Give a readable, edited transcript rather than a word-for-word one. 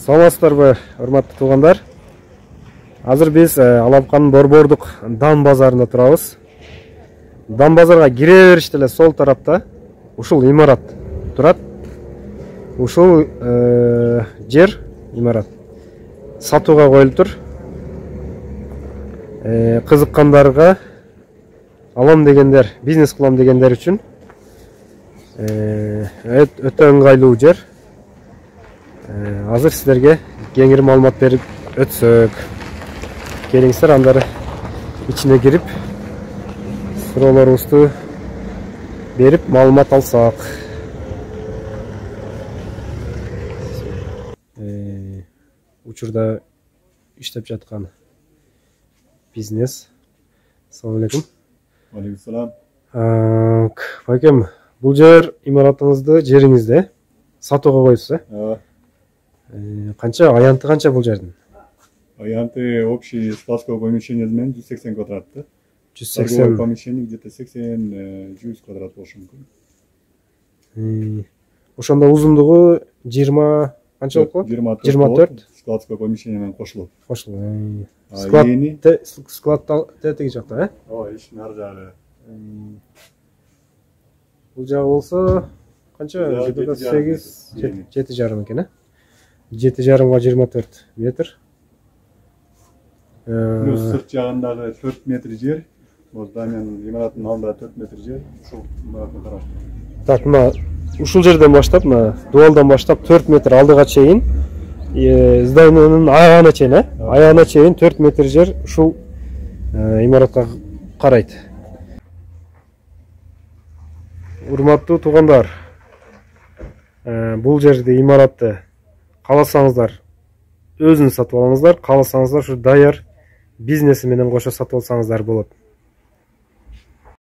Саламатсыздарбы, урматтуу туугандар. Азыр биз Алапкандын Борбордук Дан базарында турабыз. Дан базарга кире бериште эле сол тарапта ушул имарат турат. Ушул жер имарат сатууга коюлуптур. Кызыккандарга, алам дегендер, бизнес кылам дегендер үчүн өтө ыңгайлуу жер. Азыр сіздерге кеңири маалымат берип өтсөк. Келиңиздер, андары ичине кирип, суроолорубузду берип маалымат алсак. Учурда иштеп жаткан бизнес. Ассаламу алейкум. Алейкум салам. Байкем, бул жер имаратыңызды жериңизде сатууга коюпсуз, э? Канча аянты канча бул жердин? Аянты общий складского помещения менен 180 квадрат. 180 помещение где-то 80-100 квадрат болушу мүмкүн. Ошондо узундугу 20 канча болуп калат? 24 складское помещение менен кошулуп. Склад теги жакта, э? Ооба, иштин ар жагы. Бул жагы болсо канча? 7,5 экен, э? 7,5-га 24 метр. Плюс сырт жагындагы 4 метр жер. Бул зданиянын имараттын алдында 4 метр жер. Ушул имараттын караштуу. Так, мына ушул жерден баштап, мына дуалдан баштап 4 метр алдыга чейин, зданиянын аягына чейин, э? Аягына чейин 4 метр жер ушул имаратка карайт. Урматтуу туугандар, бул жерди имаратты кааласаңыздар өзүңүз сатып алыңыздар, кааласаңыздар ушу даяр бизнеси менен кошо сатып алсаңыздар болот.